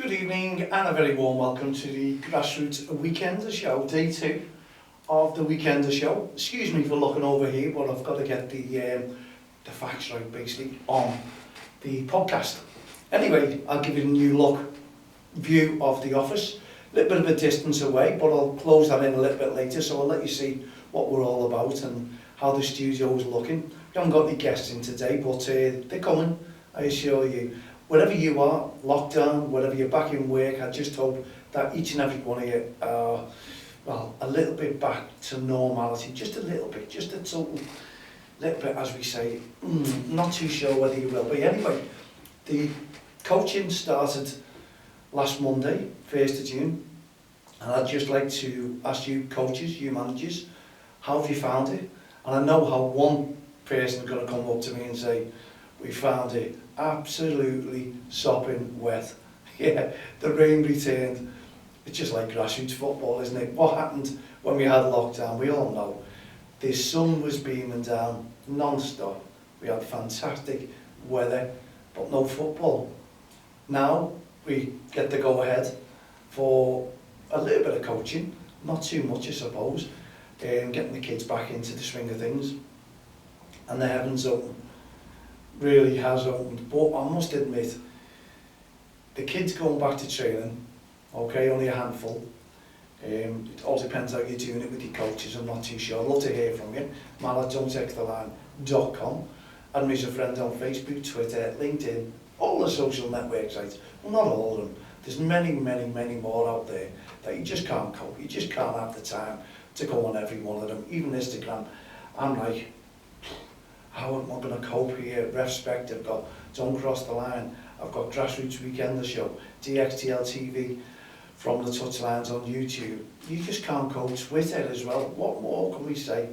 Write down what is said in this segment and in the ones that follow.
Good evening and a very warm welcome to the Grassroots Weekender Show, day 2 of the Weekender Show. Excuse me for looking over here, but I've got to get the facts right basically on the podcast. Anyway, I'll give you a new look view of the office, a little bit of a distance away, but I'll close that in a little bit later, so I'll let you see what we're all about and how the studio is looking. We haven't got any guests in today, but they're coming, I assure you. Wherever you are, lockdown, wherever you're back in work, I just hope that each and every one of you are, well, a little bit back to normality, just a little bit, just a total little bit, as we say. Not too sure whether you will be. Anyway, the coaching started last Monday, 1st of June, and I'd just like to ask you coaches, you managers, how have you found it? And I know how one person is going to come up to me and say, we found it absolutely sopping wet. Yeah, the rain returned. It's just like grassroots football, isn't it? What happened when we had lockdown? We all know. The sun was beaming down non-stop. We had fantastic weather, but no football. Now we get the go-ahead for a little bit of coaching, not too much I suppose, getting the kids back into the swing of things. And the heavens open. Really has opened, but I must admit, the kids going back to training, okay, only a handful. It all depends how you're doing it with your coaches, I'm not too sure. I'd love to hear from you. mal@don'ttexttheline.com. Add me as a friend on Facebook, Twitter, LinkedIn, all the social network sites. Well, not all of them. There's many more out there that you just can't cope. You just can't have the time to go on every one of them. Even Instagram, I'm like, how am I going to cope here? Respect, I've got Don't Cross the Line, I've got Grassroots Weekender Show, DXTL TV, From the Touchlines on YouTube. You just can't cope. Twitter as well. What more can we say?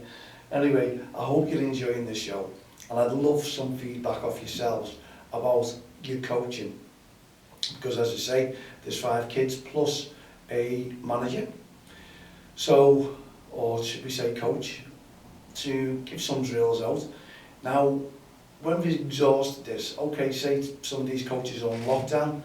Anyway, I hope you're enjoying this show, and I'd love some feedback off yourselves about your coaching. Because as I say, there's 5 kids plus a manager. So, or should we say coach, to give some drills out. Now, when we've exhausted this, okay, say some of these coaches are on lockdown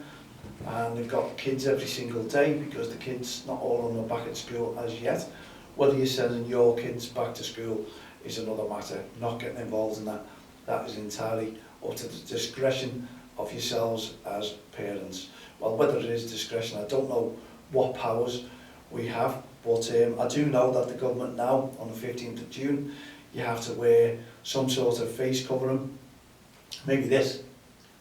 and they've got kids every single day because the kids, not all of them are back at school as yet. Whether you're sending your kids back to school is another matter. Not getting involved in that. That is entirely up to the discretion of yourselves as parents. Well, whether it is discretion, I don't know what powers we have, but I do know that the government now, on the 15th of June, you have to wear some sort of face covering. Maybe this,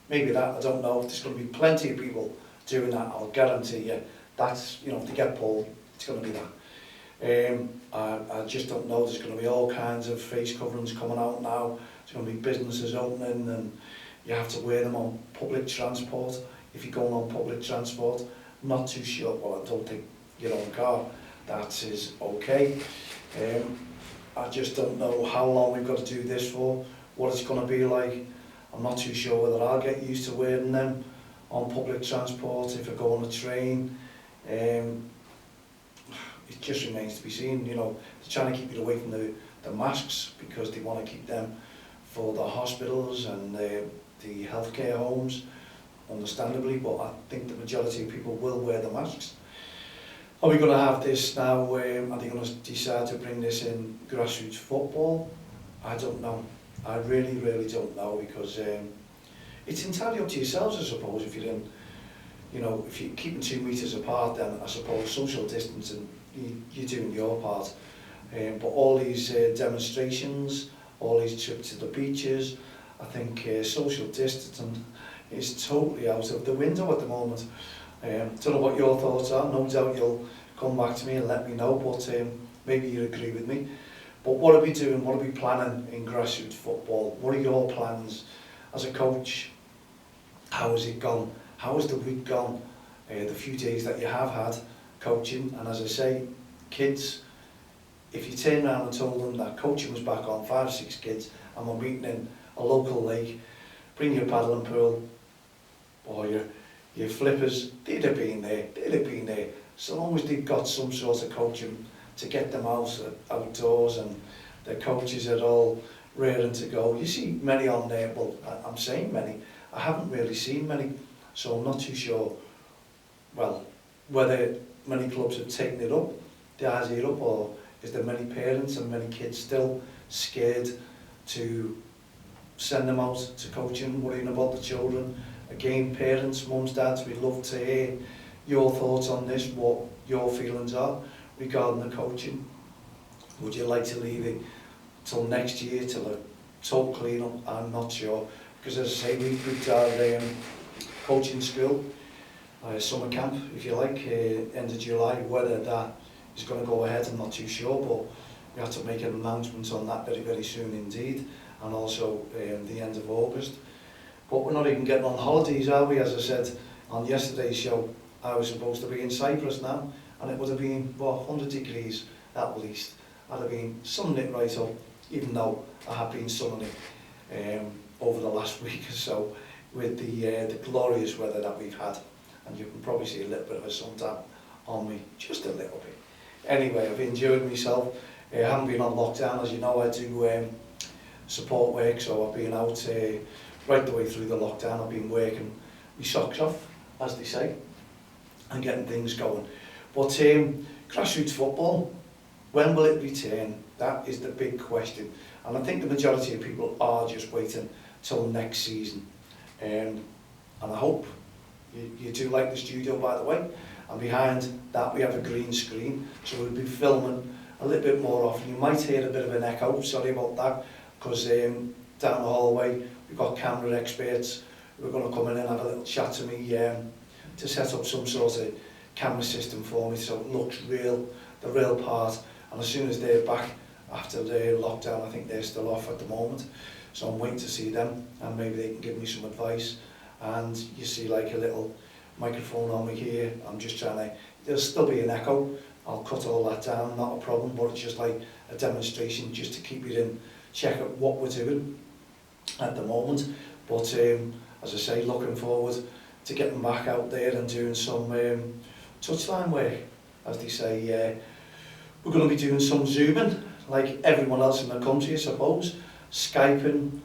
maybe that, I don't know. There's going to be plenty of people doing that, I'll guarantee you. That's, you know, if they get pulled, it's going to be that. I just don't know. There's going to be all kinds of face coverings coming out now. There's going to be businesses opening and you have to wear them on public transport. If you're going on public transport, not too sure, well, I don't think your own car, that is okay. I just don't know how long we've got to do this for, what it's going to be like. I'm not too sure whether I'll get used to wearing them on public transport, if I go on a train. It just remains to be seen. You know, they're trying to keep it away from the masks because they want to keep them for the hospitals and the healthcare homes, understandably, but I think the majority of people will wear the masks. Are we going to have this now? Are they going to decide to bring this in grassroots football? I don't know. I really don't know, because it's entirely up to yourselves, I suppose. If you're in, you know, if you're keeping 2 meters apart, then I suppose social distancing, you're doing your part. But all these demonstrations, all these trips to the beaches, I think social distancing is totally out of the window at the moment. Don't know what your thoughts are. No doubt you'll come back to me and let me know, but maybe you agree with me. But what are we doing? What are we planning in grassroots football? What are your plans as a coach? How has it gone? How has the week gone? The few days that you have had coaching, and as I say, kids, if you turn around and told them that coaching was back on, 5 or 6 kids, and we're meeting in a local lake, bring your paddling pool or your flippers, they'd have been there, so long as they've got some sort of coaching to get them outdoors and the coaches are all raring to go. You see many on there, well, I'm saying many, I haven't really seen many, so I'm not too sure well, whether many clubs have taken it up, the idea up, or is there many parents and many kids still scared to send them out to coaching, worrying about the children? Again, parents, mums, dads, we'd love to hear your thoughts on this, what your feelings are regarding the coaching. Would you like to leave it till next year, till a total clean-up? I'm not sure, because as I say, we booked our coaching school, summer camp, if you like, end of July. Whether that is going to go ahead, I'm not too sure, but we have to make an announcement on that very, very soon indeed, and also the end of August. But we're not even getting on holidays, are we? As I said on yesterday's show, I was supposed to be in Cyprus now, and it would have been, well, 100 degrees at least. I'd have been sunning it right up, even though I have been sunning it over the last week or so with the glorious weather that we've had. And you can probably see a little bit of a suntan on me, just a little bit. Anyway, I've enjoyed myself. I haven't been on lockdown, as you know. I do support work, so I've been out right the way through the lockdown. I've been working my socks off, as they say, and getting things going. But grassroots football, when will it return? That is the big question. And I think the majority of people are just waiting till next season. And I hope you do like the studio, by the way. And behind that we have a green screen, so we'll be filming a little bit more often. You might hear a bit of an echo, sorry about that, because down the hallway we've got camera experts who are going to come in and have a little chat to me to set up some sort of camera system for me so it looks real, the real part. And as soon as they're back after the lockdown, I think they're still off at the moment, so I'm waiting to see them, and maybe they can give me some advice. And you see like a little microphone on me here. I'm just trying to, there'll still be an echo, I'll cut all that down, not a problem, but it's just like a demonstration just to keep you in check at what we're doing at the moment. But as I say, looking forward to getting back out there and doing some touchline work, as they say. We're going to be doing some Zooming, like everyone else in the country, I suppose, Skyping,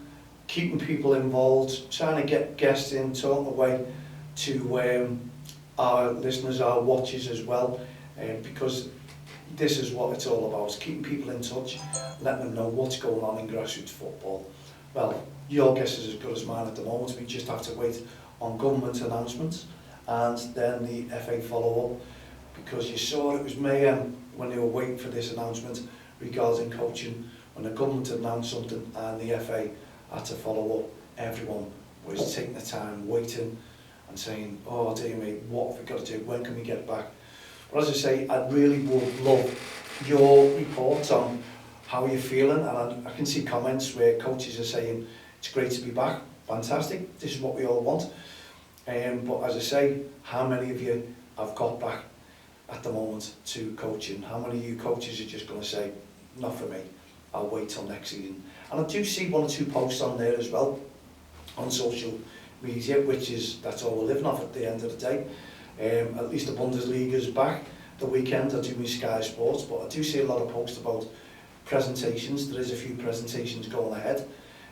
keeping people involved, trying to get guests in, talking away to our listeners, our watchers as well, because this is what it's all about, keeping people in touch, letting them know what's going on in grassroots football. Well, your guess is as good as mine at the moment. We just have to wait on government announcements and then the FA follow-up, because you saw it was mayhem when they were waiting for this announcement regarding coaching. When the government announced something and the FA had to follow up, everyone was taking the time, waiting and saying, oh dear me, what have we got to do, when can we get back? But as I say, I really would love your reports on how you're feeling, and I can see comments where coaches are saying, it's great to be back, fantastic, this is what we all want. But as I say, how many of you have got back at the moment to coaching? How many of you coaches are just going to say, not for me, I'll wait till next season? And I do see one or two posts on there as well, on social media, which is, that's all we're living off at the end of the day. At least the Bundesliga is back. The weekend I do my Sky Sports, but I do see a lot of posts about presentations. There is a few presentations going ahead.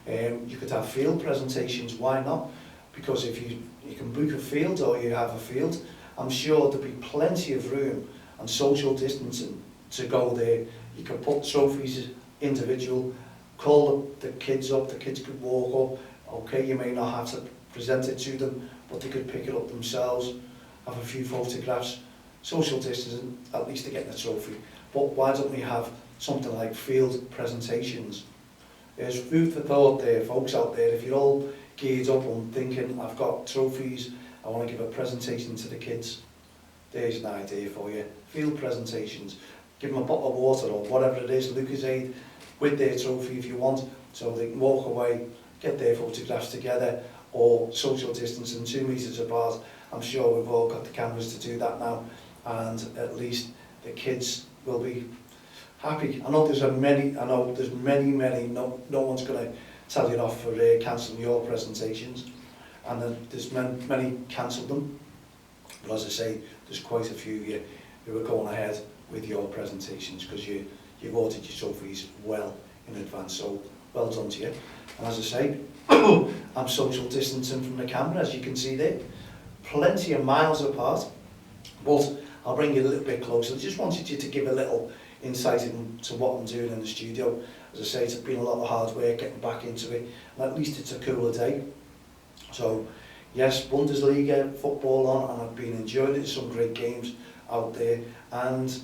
You could have field presentations, why not? Because if you can book a field or you have a field, I'm sure there'll be plenty of room and social distancing to go there. You can put trophies individual, call the kids up, the kids could walk up. Okay, you may not have to present it to them, but they could pick it up themselves, have a few photographs, social distancing, at least to get the trophy. But why don't we have something like field presentations? There's food for thought there, folks out there. If you're all geared up and thinking, I've got trophies, I want to give a presentation to the kids, there's an idea for you. Field presentations. Give them a bottle of water or whatever it is, Lucasade, with their trophy if you want, so they can walk away, get their photographs together, or social distancing 2 metres apart. I'm sure we've all got the cameras to do that now, and at least the kids will be happy. I know there's many, no one's going to tell you off for cancelling your presentations, and there's many cancelled them, but as I say, there's quite a few of you who are going ahead with your presentations because you've ordered your trophies well in advance, so well done to you. And as I say, I'm social distancing from the camera, as you can see there, plenty of miles apart, But I'll bring you a little bit closer. I just wanted you to give a little insight into what I'm doing in the studio. As I say, it's been a lot of hard work getting back into it, and at least it's a cooler day. So, yes, Bundesliga football on, and I've been enjoying it. Some great games out there, and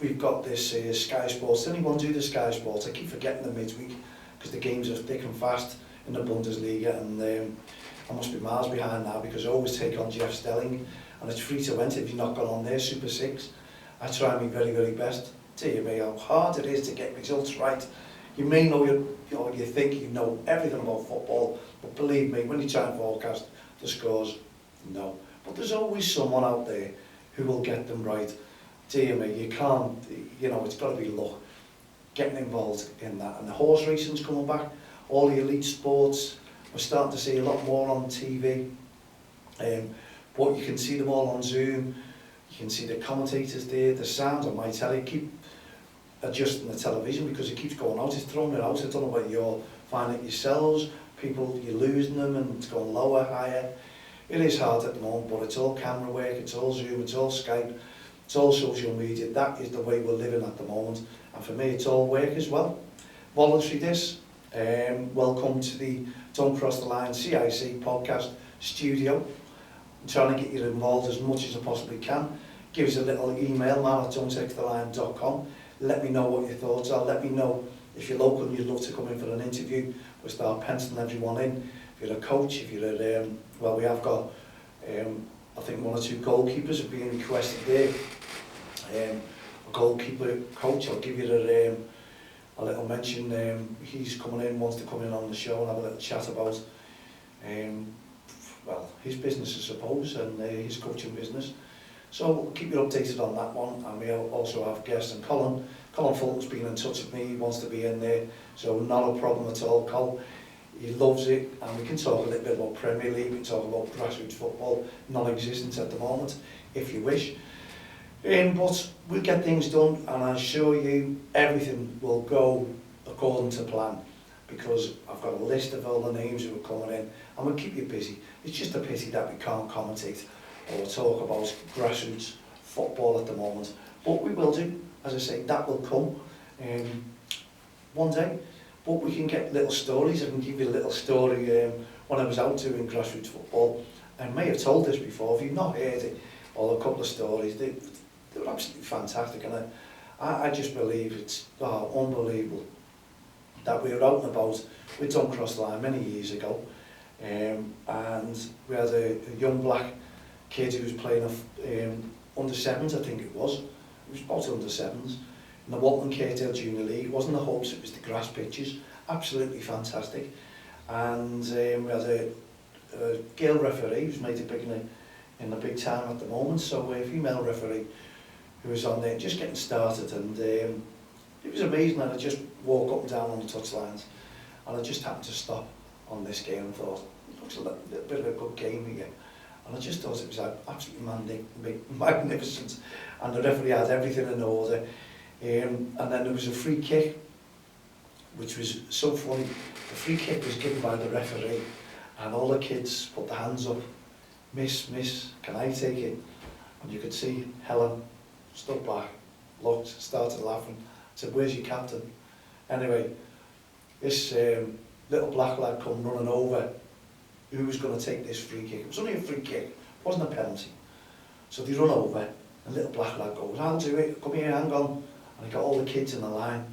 we've got this Sky Sports. Anyone do the Sky Sports? I keep forgetting the midweek because the games are thick and fast in the Bundesliga, and I must be miles behind now because I always take on Jeff Stelling, and it's free to enter if you've not gone on there, Super 6. I try my very, very best. Dear me, how hard it is to get results right. You may know, you think you know everything about football, but believe me, when you try and forecast the scores, no. But there's always someone out there who will get them right. Dear me, you can't, it's got to be luck. Getting involved in that. And the horse racing's coming back, all the elite sports, we're starting to see a lot more on TV. But you can see them all on Zoom. You can see the commentators there, the sound on my telly. Keep adjusting the television because it keeps going out. It's throwing it out. I don't know whether you're finding it yourselves. People, you're losing them and it's going lower, higher. It is hard at the moment, but it's all camera work, it's all Zoom, it's all Skype, it's all social media. That is the way we're living at the moment. And for me, it's all work as well. Voluntary this. Welcome to the Don't Cross the Line CIC podcast studio. I'm trying to get you involved as much as I possibly can. Give us a little email, man@don'ttextheline.com. Let me know what your thoughts are. Let me know if you're local and you'd love to come in for an interview. We'll start penciling everyone in. If you're a coach, if you're we have got, I think 1 or 2 goalkeepers are being requested there. A goalkeeper coach, I'll give you a little mention. He's coming in, wants to come in on the show and have a little chat about his business, I suppose, and his coaching business. So we'll keep you updated on that one. And we also have guests, and Colin Fulton's been in touch with me. He wants to be in there, so not a problem at all. Col, he loves it, and we can talk a little bit about Premier League. We can talk about grassroots football, non-existent at the moment, if you wish. But we'll get things done, and I assure you everything will go according to plan, because I've got a list of all the names who are coming in, and we'll keep you busy. It's just a pity that we can't commentate or talk about grassroots football at the moment, but we will do. As I say, that will come one day, but we can get little stories. I can give you a little story when I was out doing grassroots football. I may have told this before, if you've not heard it, or a couple of stories, they were absolutely fantastic, and I just believe it's unbelievable that we were out and about with Don't Cross the Line many years ago, and we had a young black kid who was playing under 7s, I think it was. It was about under 7s in the Walton Caredale Junior League. It wasn't the hubs, it was the grass pitches. Absolutely fantastic. And we had a girl referee who's made it big in the big time at the moment. So a female referee who was on there just getting started, and it was amazing. And I just walk up and down on the touchlines, and I just happened to stop on this game and thought, it looks a little bit of a good game here. And I just thought it was absolutely magnificent, and the referee had everything in order. And then there was a free kick, which was so funny. The free kick was given by the referee, and all the kids put their hands up. Miss, can I take it? And you could see Helen stood back, looked, started laughing, said, "Where's your captain?" Anyway, this little black lad come running over. Who was going to take this free kick? It was only a free kick, it wasn't a penalty. So they run over, and little black lad goes, "I'll do it, come here, hang on." And he got all the kids in the line,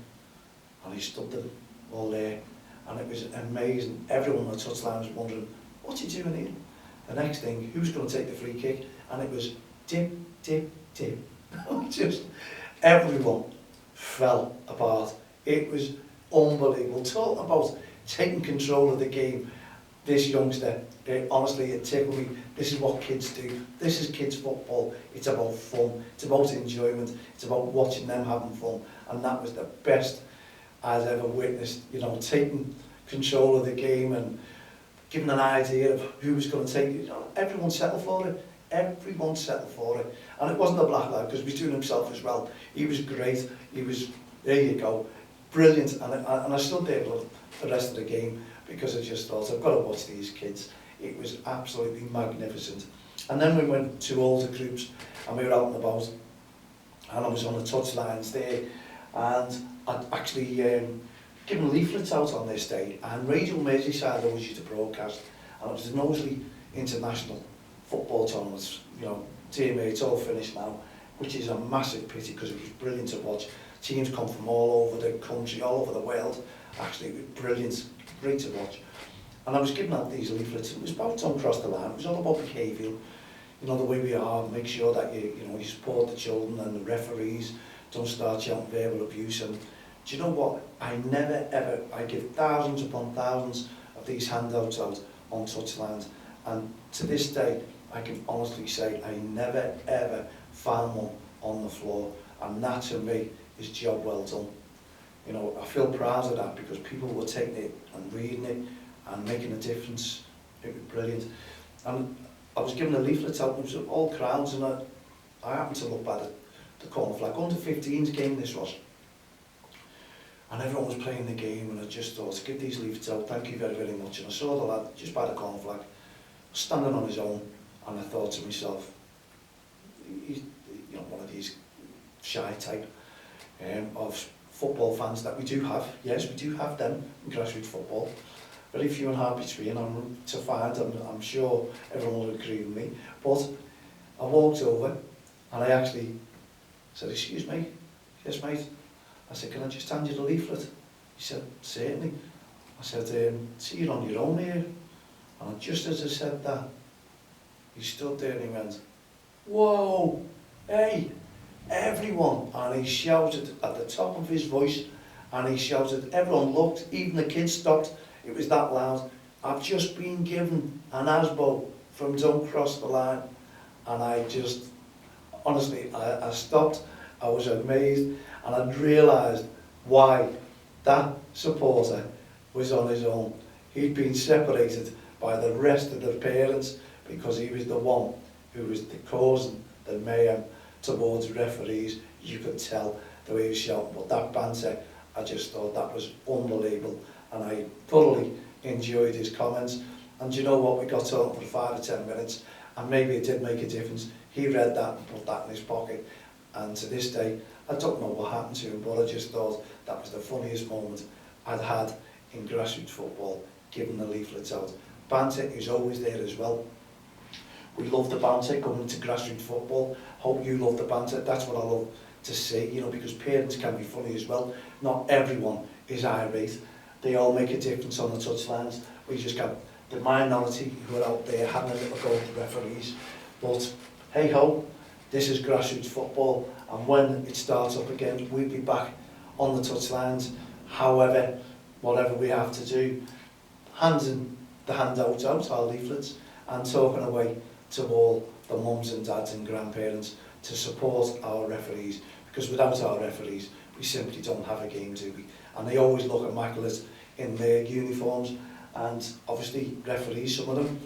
and he stood them all there, and it was amazing. Everyone on the touchline was wondering, what's he doing here? The next thing, who's going to take the free kick? And it was dip, dip, dip. Just everyone fell apart. It was unbelievable. Talk about taking control of the game. This youngster, honestly, it tickled me. This is what kids do. This is kids football. It's about fun. It's about enjoyment. It's about watching them having fun. And that was the best I'd ever witnessed. Taking control of the game and giving an idea of who was going to take it. Everyone settled for it. Everyone settled for it. And it wasn't a black lad, because he was doing himself as well. He was great. He was, there you go, brilliant. And I stood there for the rest of the game, because I just thought, I've got to watch these kids. It was absolutely magnificent. And then we went to older groups and we were out and about, and I was on the touchlines there, and I'd actually given leaflets out on this day, and Radio Merseyside always used to broadcast, and it was the Knowsley International Football Tournaments. You know, dear me, it's all finished now, which is a massive pity because it was brilliant to watch. Teams come from all over the country, all over the world. Actually, it was brilliant, great to watch. And I was giving out these leaflets, and it was about don't cross the line. It was all about behaviour, you know, the way we are, make sure that you support the children and the referees, don't start shouting verbal abuse. And do you know what? I never ever, I give thousands upon thousands of these handouts out on touchlines, and to this day, I can honestly say I never ever found one on the floor, and that to me is job well done. You know, I feel proud of that because people were taking it and reading it and making a difference. It was brilliant. And I was given a leaflet out, and it was all crowds, and I happened to look by the corner flag. Under 15's game this was. And everyone was playing the game, and I just thought, give these leaflets out, thank you very, very much. And I saw the lad just by the corner flag, standing on his own, and I thought to myself, he's one of these shy type of football fans that we do have. Yes, we do have them in grassroots football. Very few and hard between, I'm to find, and I'm sure everyone will agree with me. But I walked over and I actually said, excuse me, yes mate. I said, can I just hand you the leaflet? He said, certainly. I said, see, you're on your own here. And just as I said that, he stood there and he went, whoa, hey, everyone. And he shouted at the top of his voice, and he shouted, everyone looked, even the kids stopped. It was that loud. I've just been given an ASBO from Don't Cross the Line. And I just, honestly, I stopped. I was amazed, and I'd realised why that supporter was on his own. He'd been separated by the rest of the parents because he was the one who was causing the mayhem towards referees. You could tell the way he was shouting, but that banter, I just thought that was unbelievable, and I thoroughly enjoyed his comments. And do you know what? We got talking for 5 or 10 minutes, and maybe it did make a difference. He read that and put that in his pocket, and to this day, I don't know what happened to him, but I just thought that was the funniest moment I'd had in grassroots football, giving the leaflets out. Banter is always there as well. We love the banter coming to grassroots football. Hope you love the banter. That's what I love to see, you know, because parents can be funny as well. Not everyone is irate. They all make a difference on the touchlines. We just got the minority who are out there having a little go at the referees. But hey ho, this is grassroots football, and when it starts up again, we'll be back on the touchlines. However, whatever we have to do, handing the handouts out, our leaflets, and talking away to all the mums and dads and grandparents to support our referees, because without our referees, we simply don't have a game, do we? And they always look immaculate in their uniforms, and obviously referees, some of them,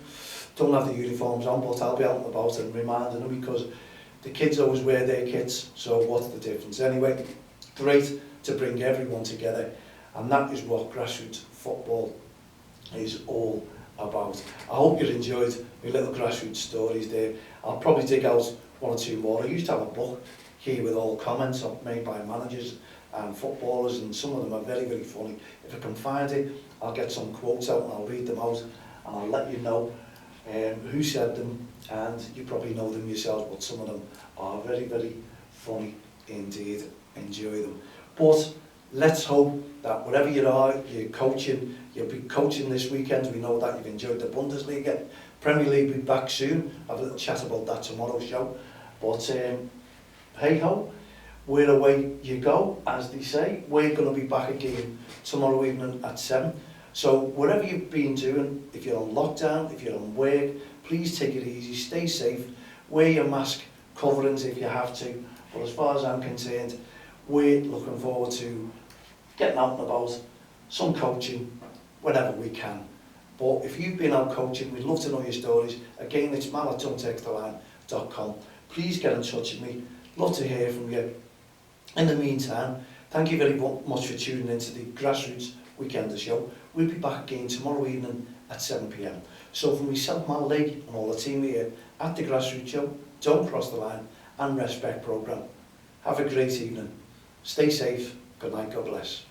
don't have the uniforms on, but I'll be out and about and reminding them, because the kids always wear their kits, so what's the difference? Anyway, great to bring everyone together, and that is what grassroots football is all about. I hope you enjoyed my little grassroots stories there. I'll probably dig out 1 or 2 more. I used to have a book here with all comments made by managers and footballers, and some of them are very, very funny. If I can find it, I'll get some quotes out and I'll read them out, and I'll let you know who said them, and you probably know them yourselves, but some of them are very, very funny indeed. Enjoy them. But let's hope that wherever you are, you're coaching, you'll be coaching this weekend. We know that you've enjoyed the Bundesliga. Premier League will be back soon. I'll have a little chat about that tomorrow's show. But hey ho, where away you go, as they say. We're going to be back again tomorrow evening at 7. So whatever you've been doing, if you're on lockdown, if you're on work, please take it easy, stay safe, wear your mask coverings if you have to. But as far as I'm concerned, we're looking forward to getting out and about, some coaching, whenever we can. But if you've been out coaching, we'd love to know your stories. Again, it's mal@don'ttextheline.com. Please get in touch with me. Love to hear from you. In the meantime, thank you very much for tuning into the Grassroots Weekender show. We'll be back again tomorrow evening at 7 p.m. So for myself, my Lee, and all the team here at the Grassroots Show, Don't Cross the Line and Respect programme, have a great evening. Stay safe. Good night. God bless.